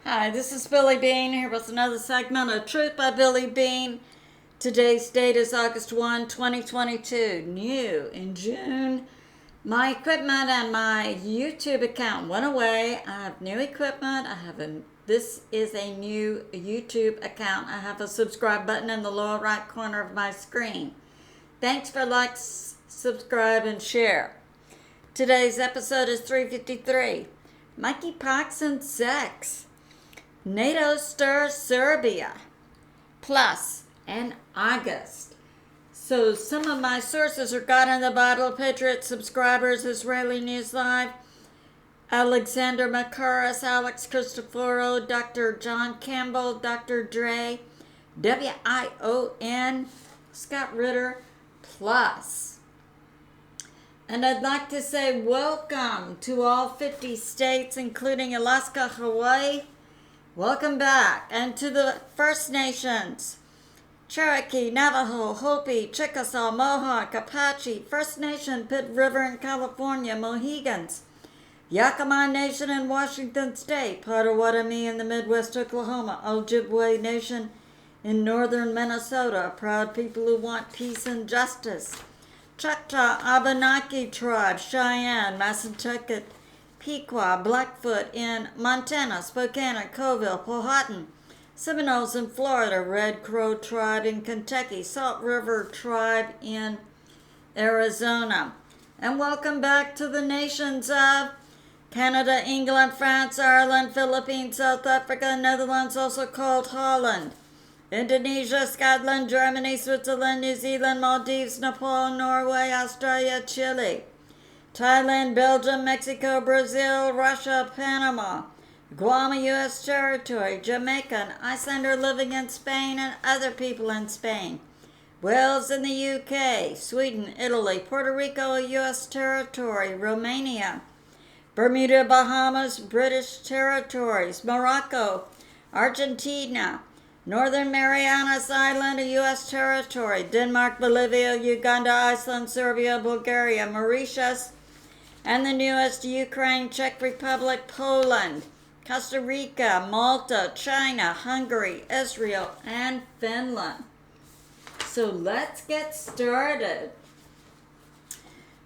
Hi, this is Billie Beene here with another segment of Truth by Billie Beene. Today's date is August 1, 2022. New in June. My equipment and my YouTube account went away. I have new equipment. This is a new YouTube account. I have a subscribe button in the lower right corner of my screen. Thanks for like, subscribe, and share. Today's episode is 353. Monkeypox and sex. NATO stirs Serbia. Plus, in August. So some of my sources are God in the Bible, Patriot subscribers, Israeli News Live, Alexander Mercouris, A Christoferou, Dr John Campbell, Dr Dray, WION, Scott Ritter, Plus. And I'd like to say welcome to all 50 states, including Alaska, Hawaii. Welcome back. And to the First Nations, Cherokee, Navajo, Hopi, Chickasaw, Mohawk, Apache, First Nation, Pitt River in California, Mohegans, Yakama Nation in Washington State, Potawatomi in the Midwest, Oklahoma, Ojibwe Nation in northern Minnesota, proud people who want peace and justice, Choctaw, Abenaki tribe, Cheyenne, Massachusetts, Pequot, Blackfoot in Montana, Spokane, Coville, Powhatan, Seminoles in Florida, Red Crow tribe in Kentucky, Salt River tribe in Arizona. And welcome back to the nations of Canada, England, France, Ireland, Philippines, South Africa, Netherlands, also called Holland, Indonesia, Scotland, Germany, Switzerland, New Zealand, Maldives, Nepal, Norway, Australia, Chile, Thailand, Belgium, Mexico, Brazil, Russia, Panama, Guam, U.S. territory, Jamaica, an Icelander living in Spain and other people in Spain, Wales in the U.K., Sweden, Italy, Puerto Rico, U.S. territory, Romania, Bermuda, Bahamas, British territories, Morocco, Argentina, Northern Marianas Island, a U.S. territory, Denmark, Bolivia, Uganda, Iceland, Serbia, Bulgaria, Mauritius, and the newest Ukraine, Czech Republic, Poland, Costa Rica, Malta, China, Hungary, Israel, and Finland. So let's get started.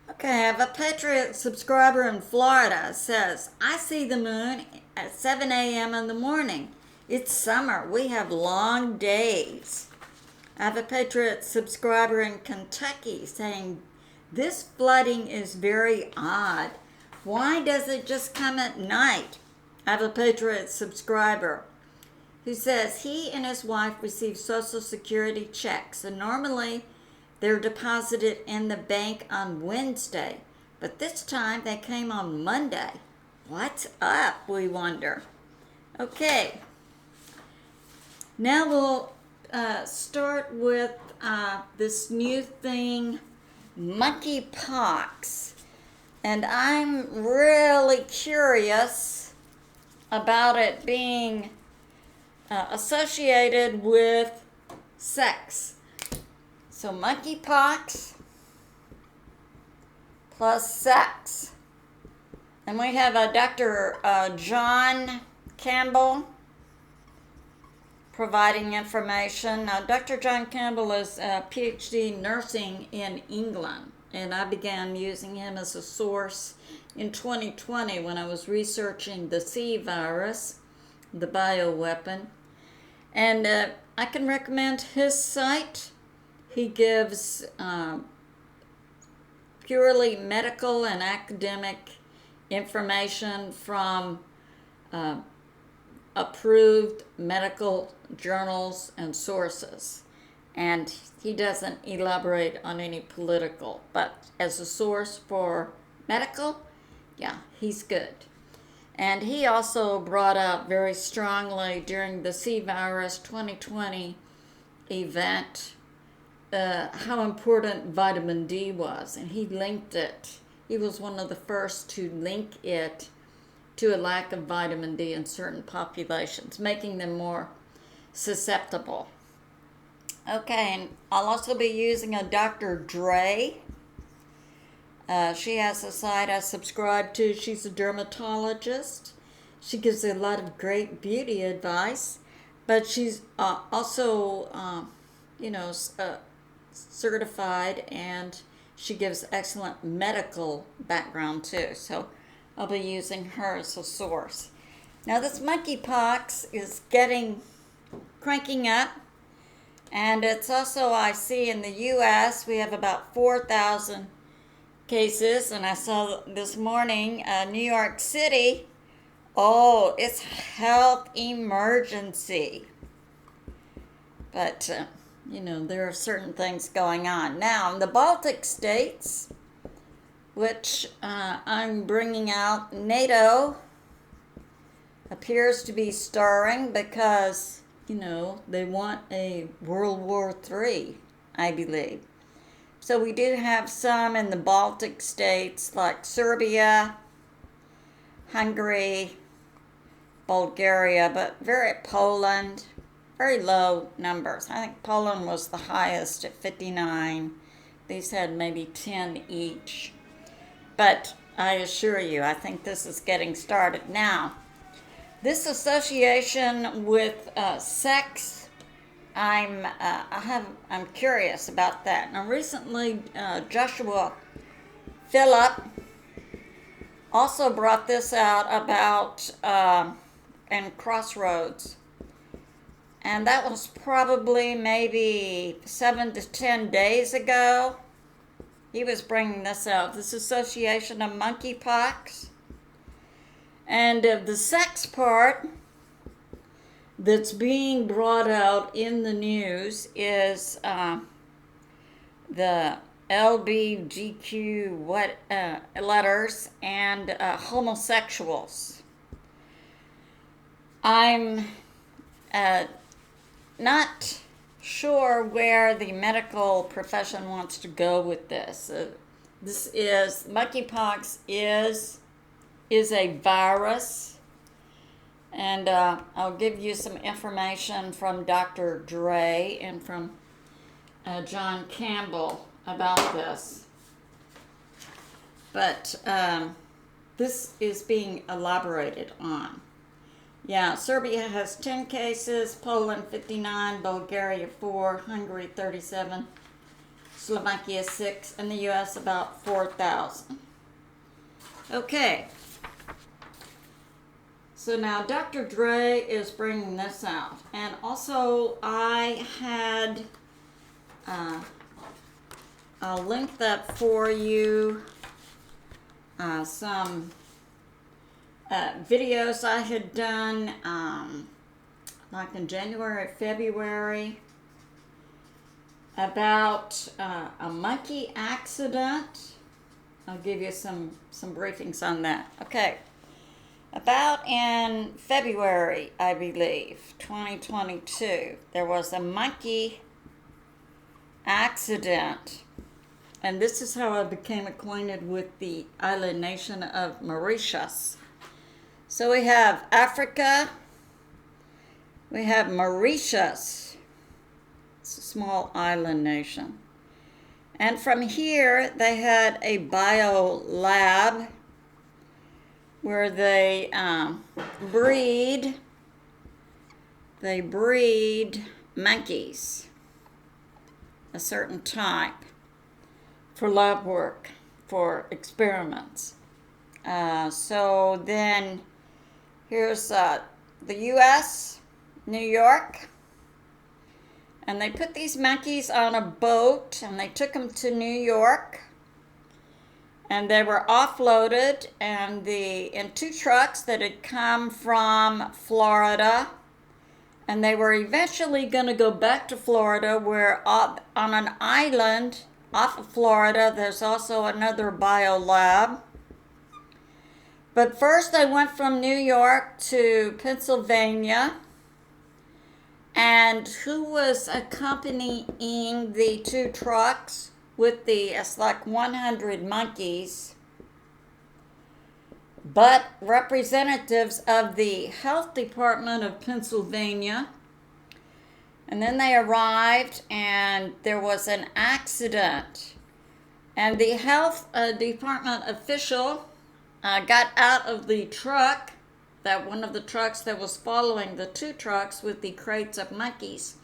Okay, I have a Patriot subscriber in Florida says, I see the moon at 7 a.m. in the morning. It's summer. We have long days. I have a Patriot subscriber in Kentucky saying, this flooding is very odd. Why does it just come at night? I have a Patriot subscriber who says he and his wife receive Social Security checks, and normally they're deposited in the bank on Wednesday, but this time they came on Monday. What's up, we wonder. Okay, now we'll start with this new thing, monkeypox. And I'm really curious about it being associated with sex. So monkeypox plus sex. And we have Dr. John Campbell providing information. Dr. John Campbell is a PhD nursing in England, and I began using him as a source in 2020 when I was researching the C virus, the bioweapon. And I can recommend his site. He gives purely medical and academic information from approved medical journals and sources. And he doesn't elaborate on any political, but as a source for medical, yeah, he's good. And he also brought up very strongly during the C virus 2020 event how important vitamin D was, and he linked it. He was one of the first to link it to a lack of vitamin D in certain populations, making them more susceptible. Okay, and I'll also be using a Dr. Dray. She has a site I subscribe to. She's a dermatologist. She gives a lot of great beauty advice, but she's also, certified, and she gives excellent medical background too. So I'll be using her as a source. Now this monkeypox is cranking up, and it's also, I see in the U.S. we have about 4,000 cases, and I saw this morning, New York City, it's health emergency. But, there are certain things going on. Now, in the Baltic states, which I'm bringing out, NATO appears to be stirring because, they want a World War III, I believe. So we do have some in the Baltic states like Serbia, Hungary, Bulgaria, but Poland, very low numbers. I think Poland was the highest at 59. These had maybe 10 each. But I assure you, I think this is getting started now. This association with sex, I'm curious about that. Now, recently, Joshua Phillip also brought this out about and Crossroads, and that was probably maybe 7 to 10 days ago. He was bringing this out. This association of monkeypox. And the sex part that's being brought out in the news is the LBGQ letters and homosexuals. I'm not sure where the medical profession wants to go with this. Monkeypox is a virus, and I'll give you some information from Dr. Dray and from John Campbell about this. But this is being elaborated on. Yeah, Serbia has 10 cases, Poland 59, Bulgaria 4, Hungary 37, Slovakia 6, and the U.S. about 4,000. Okay. So now Dr. Dray is bringing this out. And also I had, I'll link that for you, some videos I had done like in January, February, about a monkey accident. I'll give you some briefings on that. Okay. About in February, I believe, 2022, there was a monkey accident. And this is how I became acquainted with the island nation of Mauritius. So we have Africa, we have Mauritius. It's a small island nation. And from here, they had a bio lab where they breed monkeys, a certain type, for lab work, for experiments. So then here's the U.S., New York, and they put these monkeys on a boat and they took them to New York. And they were offloaded in 2 trucks that had come from Florida. And they were eventually going to go back to Florida, where on an island off of Florida, there's also another biolab. But first they went from New York to Pennsylvania. And who was accompanying the 2 trucks with it's like 100 monkeys, but representatives of the health department of Pennsylvania. And then they arrived and there was an accident. And the health department official got out of the truck that one of the trucks that was following the two trucks with the crates of monkeys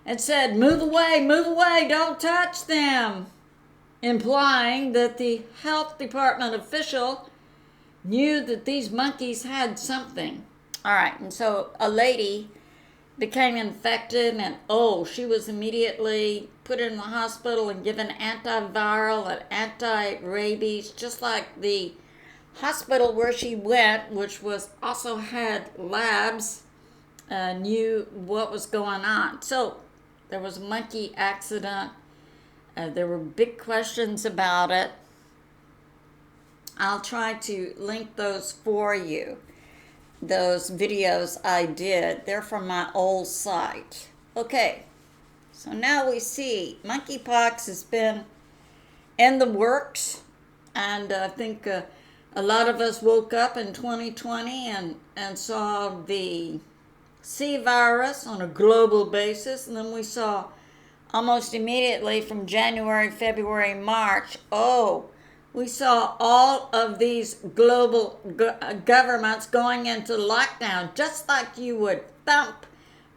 and said, move away, don't touch them," implying that the health department official knew that these monkeys had something. All right, and so a lady became infected, and she was immediately put in the hospital and given antiviral and anti-rabies, just like the hospital where she went, which was also had labs, knew what was going on. So there was a monkey accident. There were big questions about it. I'll try to link those for you. Those videos I did, they're from my old site. Okay, so now we see monkeypox has been in the works, and I think a lot of us woke up in 2020 and saw the C virus on a global basis, and then we saw almost immediately from January, February, March, we saw all of these global governments going into lockdown, just like you would thump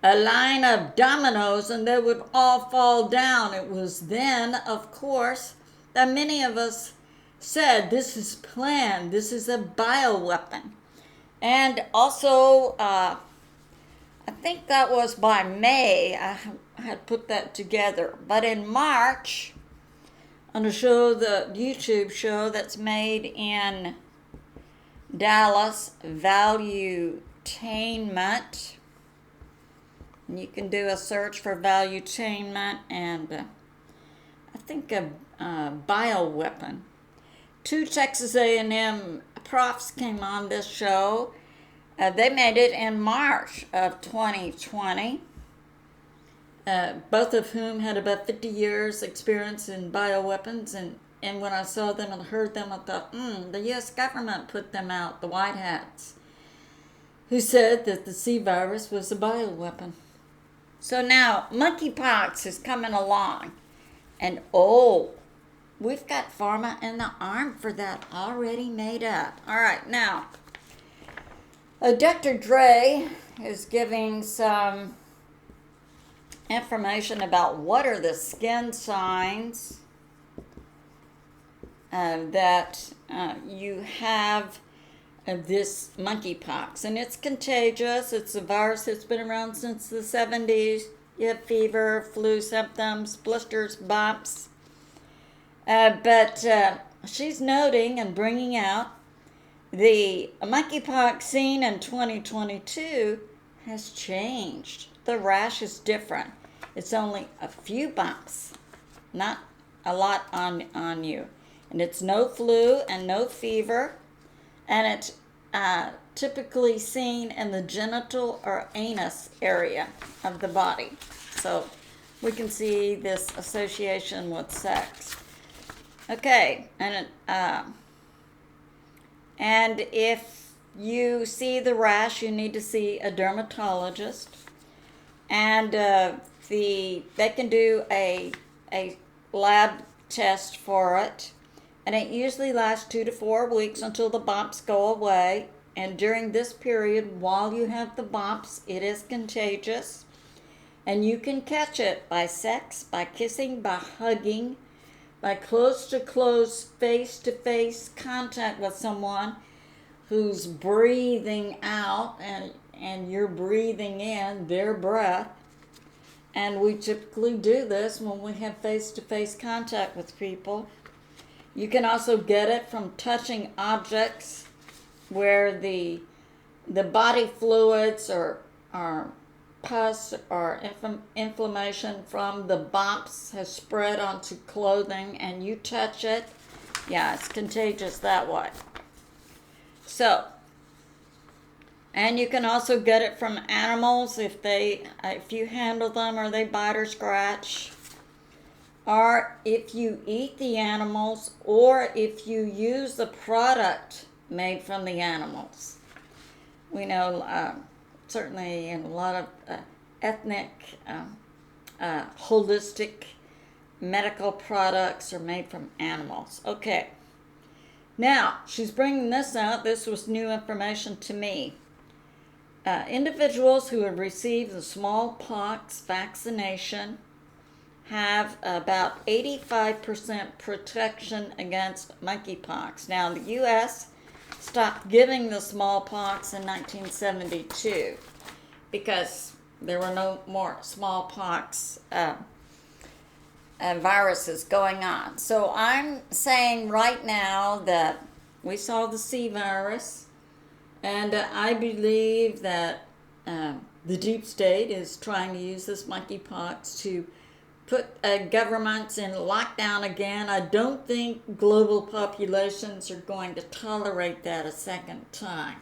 a line of dominoes and they would all fall down. It was then, of course, that many of us said, this is planned, this is a bioweapon. And also, I think that was by May, I had put that together. But in March, on a show, the YouTube show that's made in Dallas, Valuetainment. And you can do a search for Valuetainment and I think a bioweapon. 2 Texas A&M profs came on this show. They made it in March of 2020. Both of whom had about 50 years experience in bioweapons, and when I saw them and heard them, I thought, the U.S. government put them out, the white hats, who said that the C virus was a bioweapon. So now, monkeypox is coming along, and we've got pharma in the arm for that already made up. All right, now, Dr. Dray is giving some information about what are the skin signs that you have this monkeypox. And it's contagious. It's a virus that's been around since the 70s. You have fever, flu symptoms, blisters, bumps. But she's noting and bringing out the monkeypox seen in 2022 has changed. The rash is different. It's only a few bumps, not a lot on you. And it's no flu and no fever. And it's typically seen in the genital or anus area of the body. So we can see this association with sex. Okay, and if you see the rash, you need to see a dermatologist. And they can do a lab test for it, and it usually lasts 2 to 4 weeks until the bumps go away. And during this period, while you have the bumps, it is contagious, and you can catch it by sex, by kissing, by hugging, by close-to-close, face-to-face contact with someone who's breathing out and you're breathing in their breath. And we typically do this when we have face-to-face contact with people. You can also get it from touching objects where the body fluids or pus or inflammation from the bumps has spread onto clothing and you touch it. Yeah, it's contagious that way. So, and you can also get it from animals if you handle them or they bite or scratch, or if you eat the animals, or if you use the product made from the animals. We know certainly in a lot of ethnic, holistic medical products are made from animals. Okay. Now, she's bringing this out. This was new information to me. Individuals who have received the smallpox vaccination have about 85% protection against monkeypox. Now, the U.S. stopped giving the smallpox in 1972 because there were no more smallpox viruses going on. So I'm saying right now that we saw the C virus, and I believe that the deep state is trying to use this monkeypox to put governments in lockdown again. I don't think global populations are going to tolerate that a second time.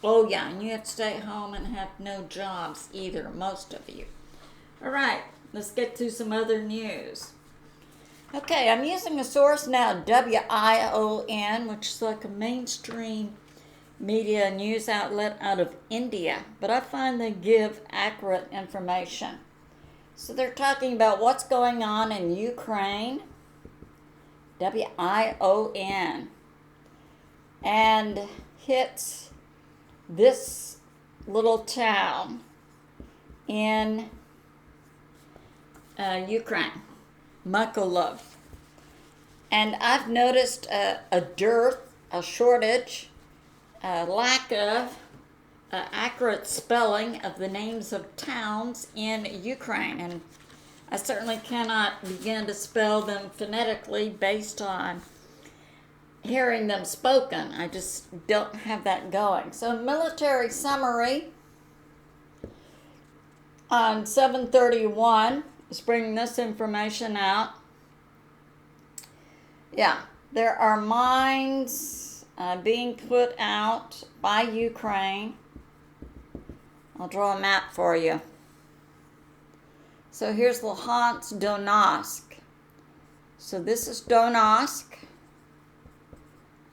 Oh yeah, and you have to stay home and have no jobs either, most of you. All right, let's get to some other news. Okay, I'm using a source now, WION, which is like a mainstream media news outlet out of India, but I find they give accurate information. So they're talking about what's going on in Ukraine, WION, and hits this little town in Ukraine, Mykolaiv. And I've noticed a dearth, a shortage, a lack of accurate spelling of the names of towns in Ukraine. And I certainly cannot begin to spell them phonetically based on hearing them spoken. I just don't have that going. So military summary on 7/31 is bringing this information out. Yeah, there are mines being put out by Ukraine. I'll draw a map for you. So here's Luhansk, Donetsk. So this is Donetsk.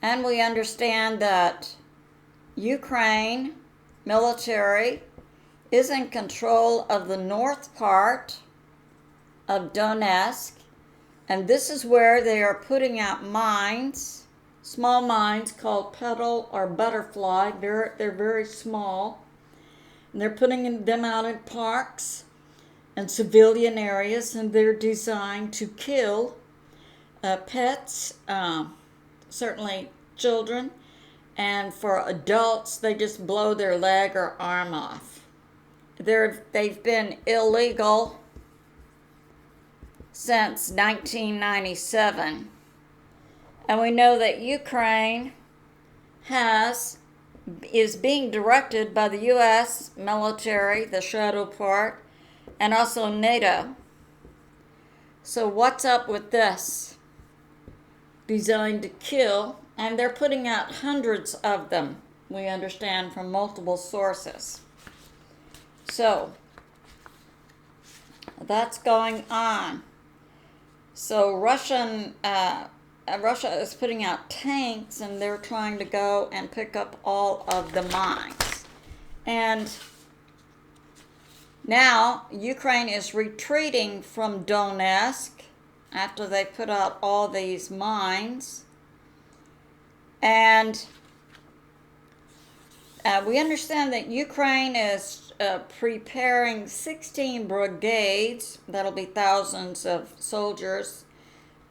And we understand that Ukraine military is in control of the north part of Donetsk. And this is where they are putting out mines, small mines called petal or butterfly. They're very small. And they're putting them out in parks and civilian areas, and they're designed to kill pets, certainly children, and for adults, they just blow their leg or arm off. They've been illegal since 1997, and we know that Ukraine is being directed by the U.S. military, the shadow part, and also NATO. So what's up with this? Designed to kill, and they're putting out hundreds of them, we understand from multiple sources. So that's going on. So Russia is putting out tanks, and they're trying to go and pick up all of the mines. And now Ukraine is retreating from Donetsk after they put out all these mines. And we understand that Ukraine is preparing 16 brigades, that'll be thousands of soldiers,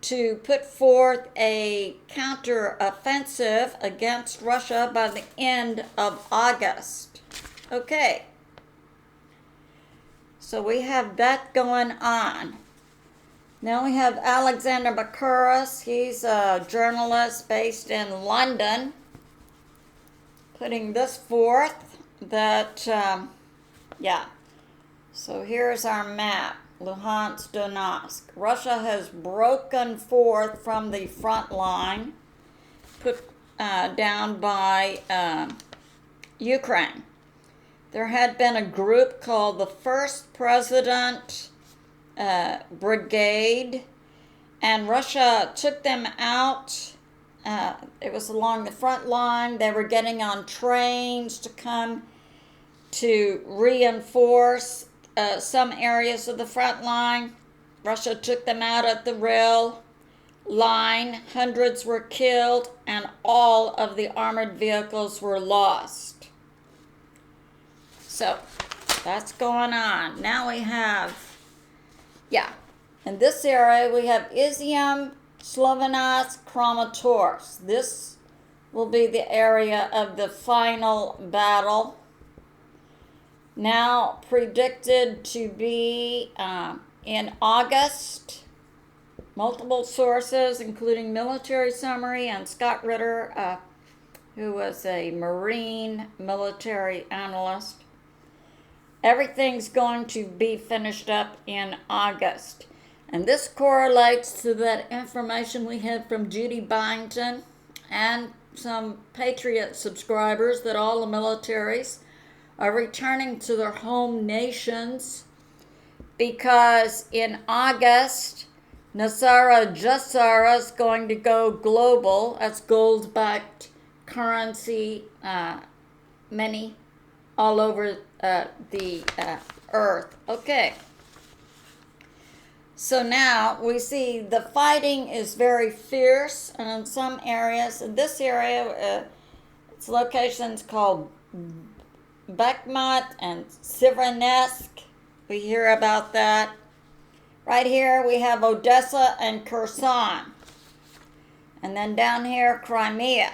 to put forth a counter-offensive against Russia by the end of August. Okay. So we have that going on. Now we have Alexander Mercouris. He's a journalist based in London, putting this forth that, So here's our map. Luhansk, Donetsk. Russia has broken forth from the front line, put down by Ukraine. There had been a group called the First President Brigade, and Russia took them out. It was along the front line. They were getting on trains to come to reinforce some areas of the front line. Russia took them out at the rail line, hundreds were killed, and all of the armored vehicles were lost. So that's going on. Now we have, in this area we have Izium, Slovenas, Kramatorsk. This will be the area of the final battle. Now predicted to be in August. Multiple sources, including military summary and Scott Ritter, who was a Marine military analyst. Everything's going to be finished up in August. And this correlates to that information we had from Judy Byington and some Patriot subscribers that all the militaries are returning to their home nations because in August, Nasara Jassara is going to go global. That's gold-backed currency, many all over the earth. Okay. So now we see the fighting is very fierce, and in some areas, in this area, its locations called Bakhmut and Severnesk. We hear about that. Right here we have Odessa and Kherson. And then down here, Crimea.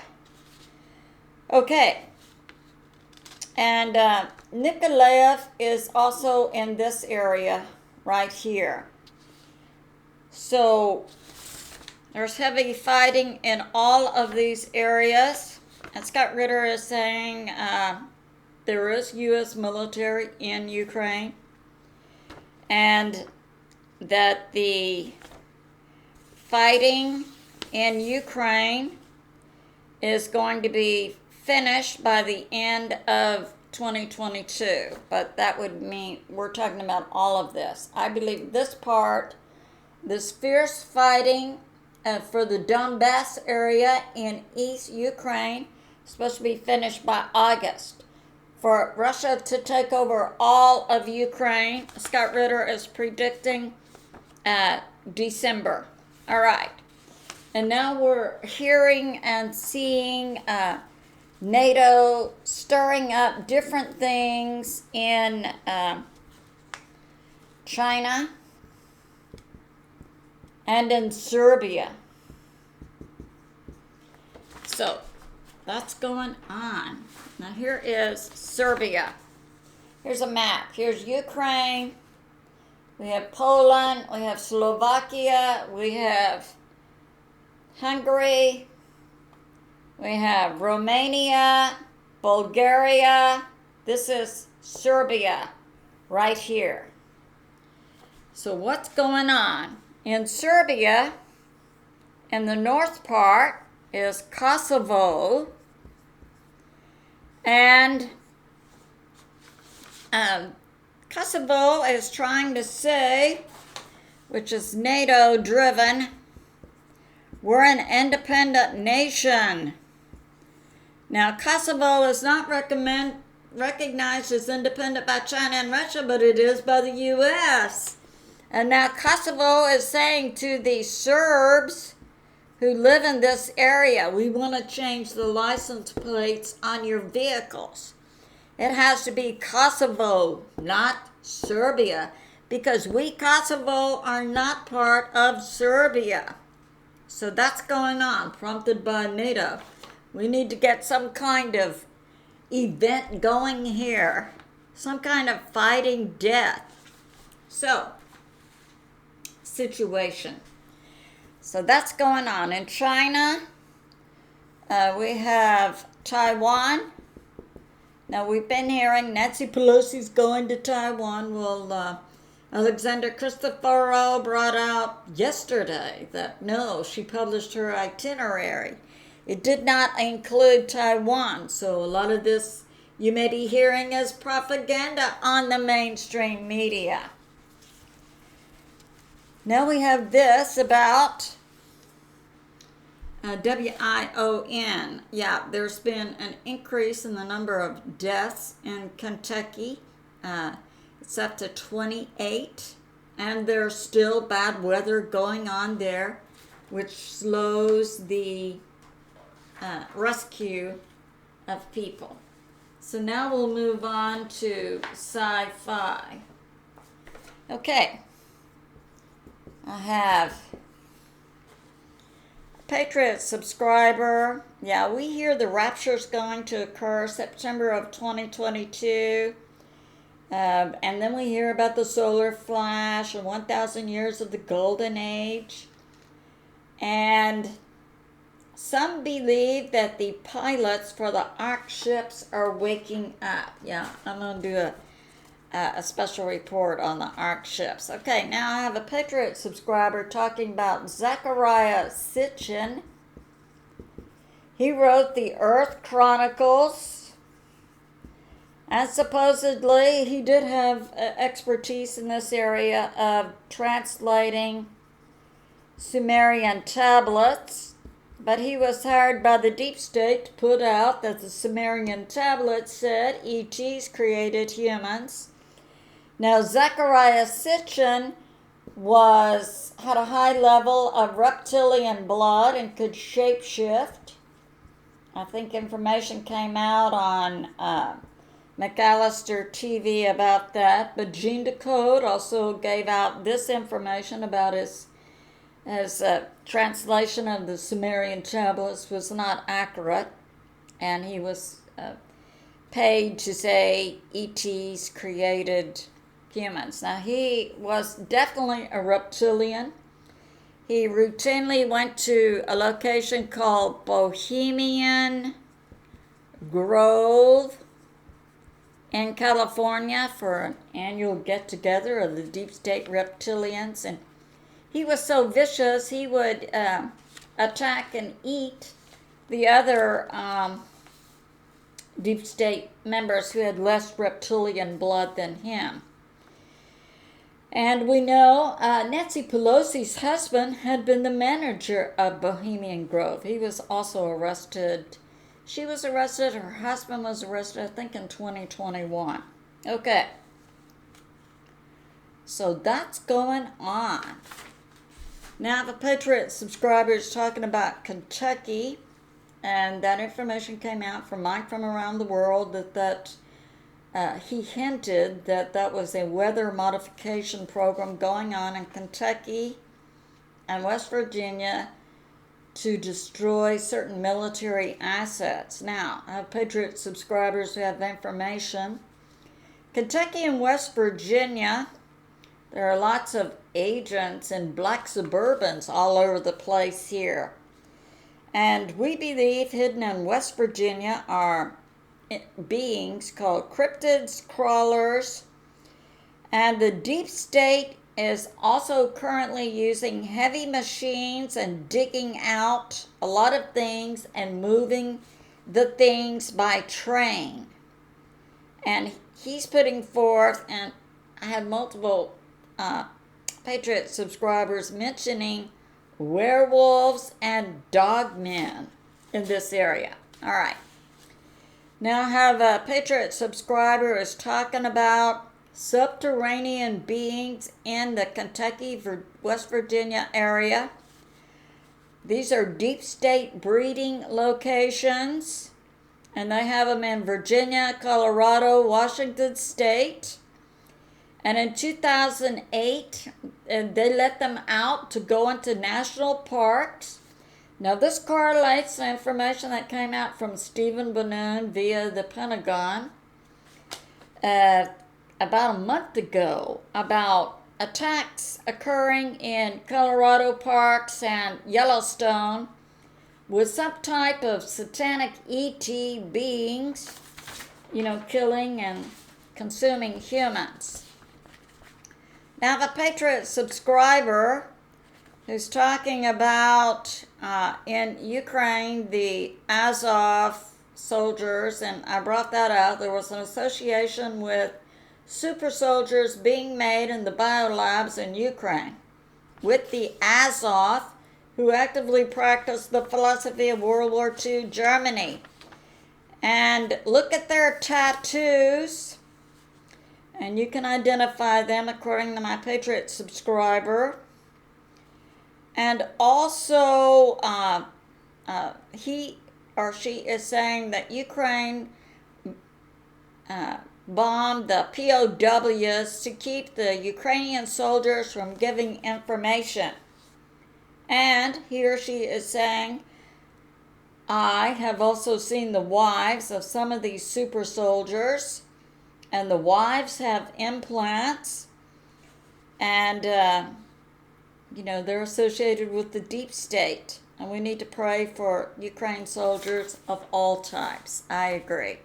Okay. And Nikolaev is also in this area right here. So there's heavy fighting in all of these areas. And Scott Ritter is saying there is U.S. military in Ukraine. And that the fighting in Ukraine is going to be finished by the end of 2022. But that would mean we're talking about all of this. I believe this part, this fierce fighting for the Donbass area in East Ukraine is supposed to be finished by August. For Russia to take over all of Ukraine, Scott Ritter is predicting December. All right. And now we're hearing and seeing NATO stirring up different things in China and in Serbia. So that's going on. Now here is Serbia. Here's a map. Here's Ukraine. We have Poland. We have Slovakia. We have Hungary. We have Romania, Bulgaria. This is Serbia right here. So what's going on? In Serbia, in the north part, is Kosovo. And Kosovo is trying to say, which is NATO driven, we're an independent nation. Now, Kosovo is not recognized as independent by China and Russia, but it is by the U.S. And now Kosovo is saying to the Serbs who live in this area, we want to change the license plates on your vehicles. It has to be Kosovo, not Serbia, because we, Kosovo, are not part of Serbia. So that's going on, prompted by NATO. We need to get some kind of event going here, some kind of fighting death. So, situation. So that's going on. In China, we have Taiwan. Now, we've been hearing Nancy Pelosi's going to Taiwan. Well, Alexander Christoferou brought out yesterday that no, she published her itinerary. It did not include Taiwan. So a lot of this you may be hearing as propaganda on the mainstream media. Now we have this about WION. Yeah, there's been an increase in the number of deaths in Kentucky. It's up to 28. And there's still bad weather going on there. which slows the rescue of people. So now we'll move on to sci-fi. Okay. I have a Patriot subscriber. Yeah, we hear the rapture is going to occur September of 2022. And then we hear about the solar flash and 1,000 years of the golden age. And some believe that the pilots for the Ark ships are waking up. Yeah, I'm going to do a special report on the Ark ships. Okay, now I have a Patriot subscriber talking about Zecharia Sitchin. He wrote the Earth Chronicles, and supposedly he did have expertise in this area of translating Sumerian tablets, but he was hired by the deep state to put out that the Sumerian tablets said ETs created humans. Now, Zecharia Sitchin had a high level of reptilian blood and could shapeshift. I think information came out on McAllister TV about that, but Gene Decode also gave out this information about his translation of the Sumerian tablets was not accurate, and he was paid to say ETs created humans. Now, he was definitely a reptilian. He routinely went to a location called Bohemian Grove in California for an annual get-together of the deep state reptilians, and he was so vicious he would attack and eat the other deep state members who had less reptilian blood than him. And we know Nancy Pelosi's husband had been the manager of Bohemian Grove. He was also arrested. She was arrested, her husband was arrested, I think in 2021. Okay. So that's going on. Now the Patriot subscriber is talking about Kentucky, and that information came out from Mike from Around the World that he hinted that was a weather modification program going on in Kentucky and West Virginia to destroy certain military assets. Now, I have Patriot subscribers who have information. Kentucky and West Virginia, there are lots of agents and black Suburbans all over the place here. And we believe hidden in West Virginia are beings called cryptids, crawlers, and the deep state is also currently using heavy machines and digging out a lot of things and moving the things by train. And he's putting forth, and I had multiple Patriot subscribers mentioning werewolves and dogmen in this area. All right. Now I have a Patriot subscriber who is talking about subterranean beings in the Kentucky, West Virginia area. These are deep state breeding locations, and they have them in Virginia, Colorado, Washington State. And in 2008, they let them out to go into national parks. Now, this correlates the information that came out from Stephen Bannon via the Pentagon about a month ago about attacks occurring in Colorado parks and Yellowstone with some type of satanic ET beings, killing and consuming humans. Now, the Patriot subscriber who's talking about in Ukraine, the Azov soldiers, and I brought that out. There was an association with super soldiers being made in the biolabs in Ukraine with the Azov, who actively practiced the philosophy of World War II Germany. And look at their tattoos, and you can identify them according to my Patriot subscriber. And also, he or she is saying that Ukraine bombed the POWs to keep the Ukrainian soldiers from giving information. And he or she is saying, I have also seen the wives of some of these super soldiers, and the wives have implants, and they're associated with the deep state, and we need to pray for Ukraine soldiers of all types. I agree.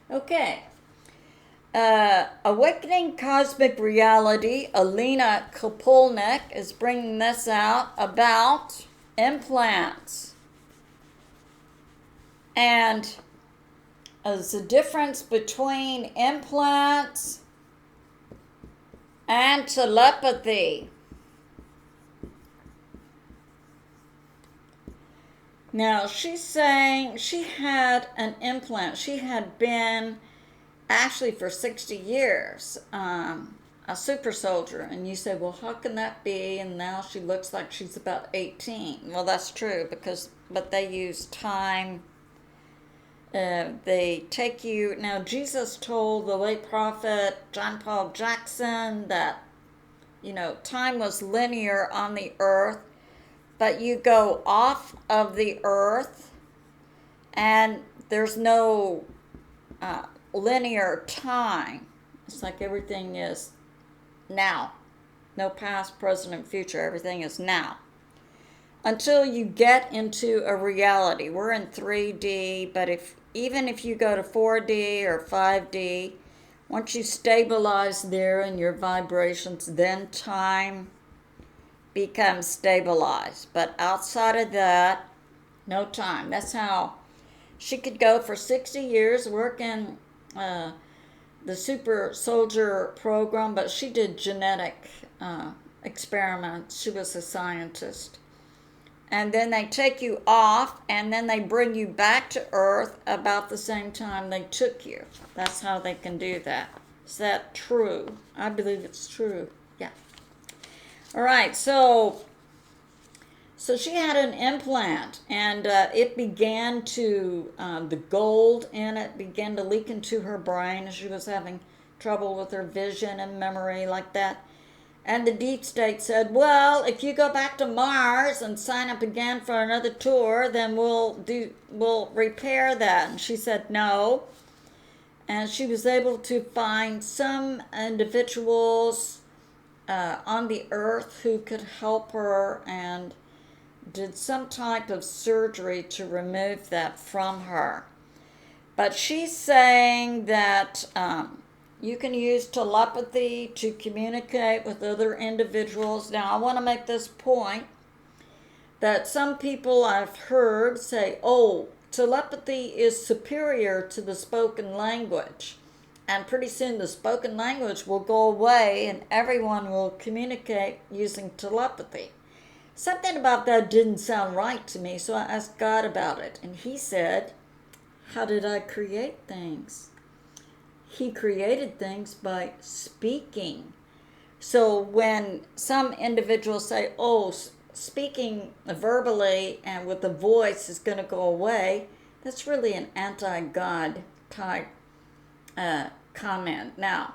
Okay. Awakening Cosmic Reality, Alina Kopolnik is bringing this out about implants. And there's a difference between implants and telepathy. Now, she's saying she had an implant. She had been, actually for 60 years, a super soldier. And you say, well, how can that be? And now she looks like she's about 18. Well, that's true, but they use time. They take you. Now, Jesus told the late prophet John Paul Jackson that, time was linear on the earth, but you go off of the earth and there's no linear time. It's like everything is now. No past, present, and future. Everything is now. Until you get into a reality. We're in 3D, but even if you go to 4D or 5D, once you stabilize there in your vibrations, then time becomes stabilized. But outside of that, no time. That's how she could go for 60 years working the super soldier program, but she did genetic experiments. She was a scientist. And then they take you off, and then they bring you back to Earth about the same time they took you. That's how they can do that. Is that true? I believe it's true. Yeah. All right, so she had an implant, and it began to, the gold in it began to leak into her brain. She was having trouble with her vision and memory like that. And the deep state said, well, if you go back to Mars and sign up again for another tour, then we'll repair that. And she said no. And she was able to find some individuals on the earth who could help her and did some type of surgery to remove that from her. But she's saying that you can use telepathy to communicate with other individuals. Now, I want to make this point that some people I've heard say, oh, telepathy is superior to the spoken language. And pretty soon the spoken language will go away and everyone will communicate using telepathy. Something about that didn't sound right to me, so I asked God about it. And he said, how did I create things? He created things by speaking. So when some individuals say, oh, speaking verbally and with the voice is going to go away, that's really an anti-God type comment. Now,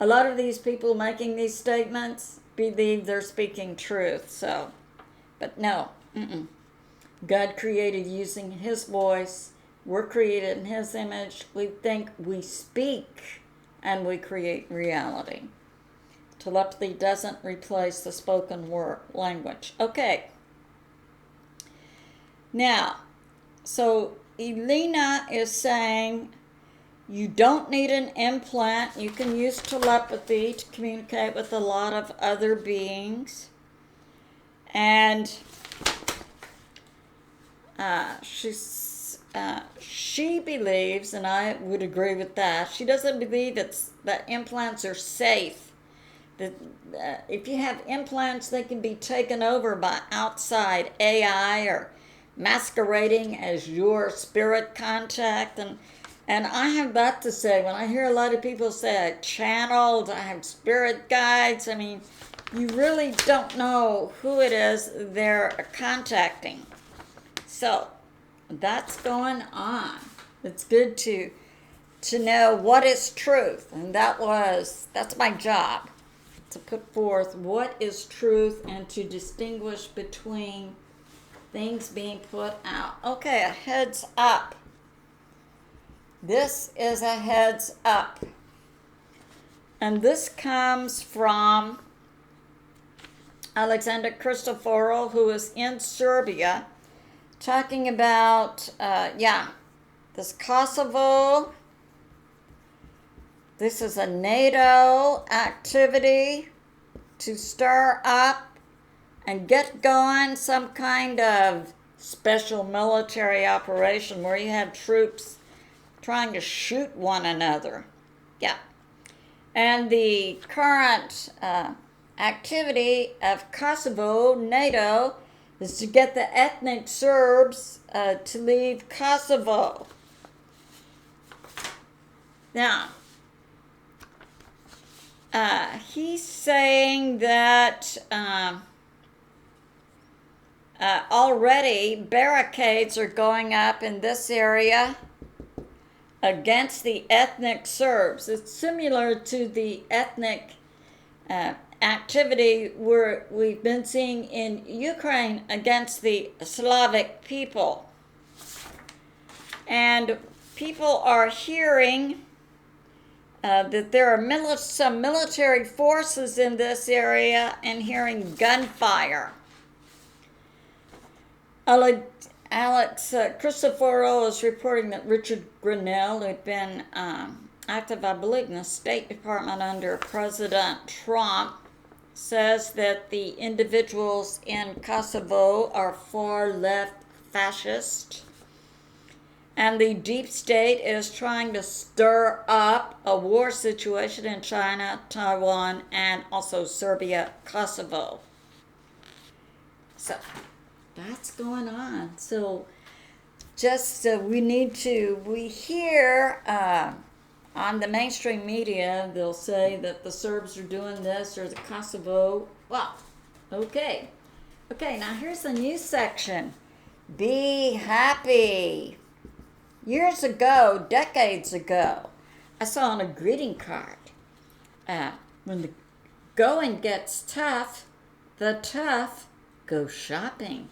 a lot of these people making these statements believe they're speaking truth. But no, God created using his voice. We're created in his image. We think, we speak, and we create reality. Telepathy doesn't replace the spoken word language. Okay. Now, so Elena is saying you don't need an implant. You can use telepathy to communicate with a lot of other beings. And she believes, and I would agree with that, she doesn't believe that implants are safe. That if you have implants, they can be taken over by outside AI or masquerading as your spirit contact. And I have that to say, when I hear a lot of people say I channeled, I have spirit guides, I mean, you really don't know who it is they're contacting. So that's going on. It's good to know what is truth, and that's my job, to put forth what is truth and to distinguish between things being put out. Okay, a heads up. This is a heads up. And this comes from Alexander Christoferou, who is in Serbia, talking about, this Kosovo. This is a NATO activity to stir up and get going some kind of special military operation where you have troops trying to shoot one another. Yeah. And the current activity of Kosovo, NATO, is to get the ethnic Serbs to leave Kosovo. Now, he's saying that already barricades are going up in this area against the ethnic Serbs. It's similar to the ethnic activity we've been seeing in Ukraine against the Slavic people. And people are hearing that there are some military forces in this area and hearing gunfire. Alex Christoferou is reporting that Richard Grenell, who had been active, I believe, in the State Department under President Trump, says that the individuals in Kosovo are far left fascist. And the deep state is trying to stir up a war situation in China, Taiwan, and also Serbia, Kosovo. So that's going on. So just we hear on the mainstream media, they'll say that the Serbs are doing this or the Kosovo. Well, okay. Okay, now here's the news section. Be happy. Years ago, decades ago, I saw on a greeting card, when the going gets tough, the tough go shopping.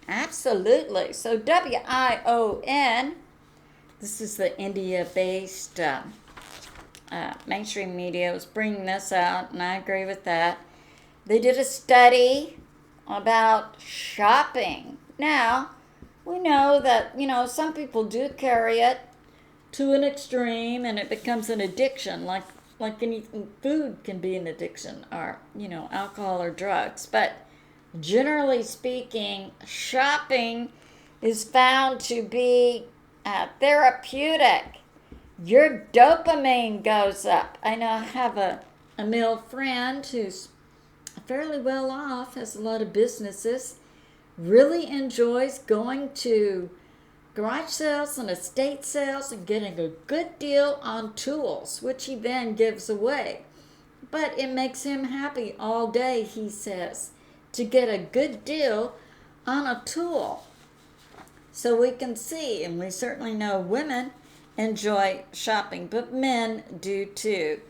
Absolutely. So WION, this is the India-based mainstream media, was bringing this out, and I agree with that. They did a study about shopping. Now, we know that, some people do carry it to an extreme and it becomes an addiction, like anything. Food can be an addiction, or, alcohol or drugs. But generally speaking, shopping is found to be therapeutic. Your dopamine goes up. I know I have a male friend who's fairly well off, has a lot of businesses, really enjoys going to garage sales and estate sales and getting a good deal on tools, which he then gives away. But it makes him happy all day, he says, to get a good deal on a tool. So we can see, and we certainly know women enjoy shopping, but men do too.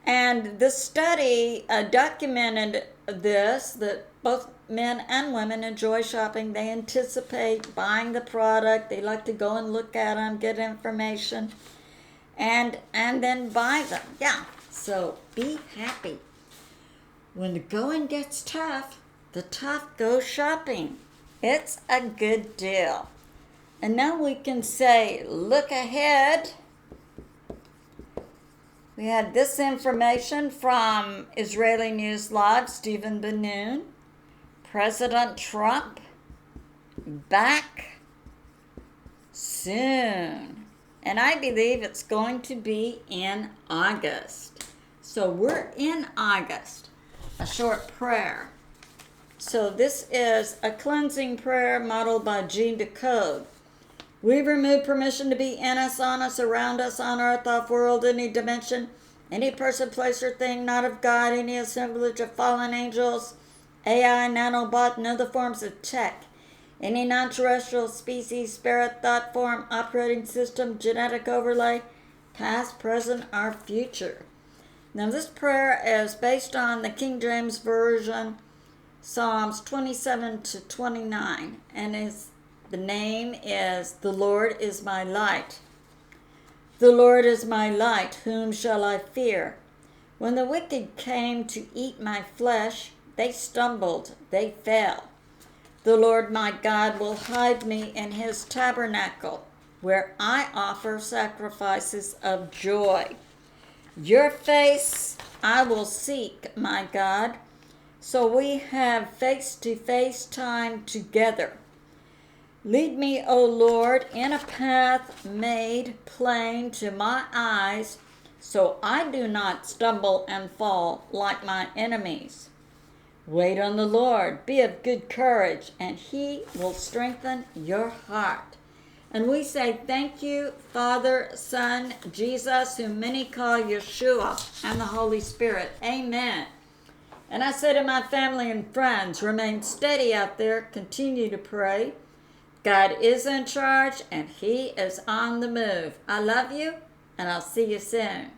And the study documented this, that both men and women enjoy shopping. They anticipate buying the product. They like to go and look at them, get information, and then buy them. Yeah, so be happy. When the going gets tough, the tough go shopping. It's a good deal. And now we can say, look ahead. We had this information from Israeli News Live, Stephen Ben-Nun. President Trump back soon. And I believe it's going to be in August. So we're in August. A short prayer. So this is a cleansing prayer modeled by Gene Decode. We remove permission to be in us, on us, around us, on earth, off world, any dimension, any person, place, or thing not of God, any assemblage of fallen angels, AI, nanobot, and other forms of tech, any non-terrestrial species, spirit, thought form, operating system, genetic overlay, past, present, or future. Now this prayer is based on the King James Version, Psalms 27 to 29, and the name is "The Lord is my light." The Lord is my light, whom shall I fear? When the wicked came to eat my flesh, they stumbled, they fell. The Lord my God will hide me in his tabernacle, where I offer sacrifices of joy. Your face I will seek, my God, so we have face-to-face time together. Lead me, O Lord, in a path made plain to my eyes, so I do not stumble and fall like my enemies. Wait on the Lord, be of good courage, and he will strengthen your heart. And we say thank you, Father, Son, Jesus, whom many call Yeshua, and the Holy Spirit. Amen. And I say to my family and friends, remain steady out there, continue to pray. God is in charge, and he is on the move. I love you, and I'll see you soon.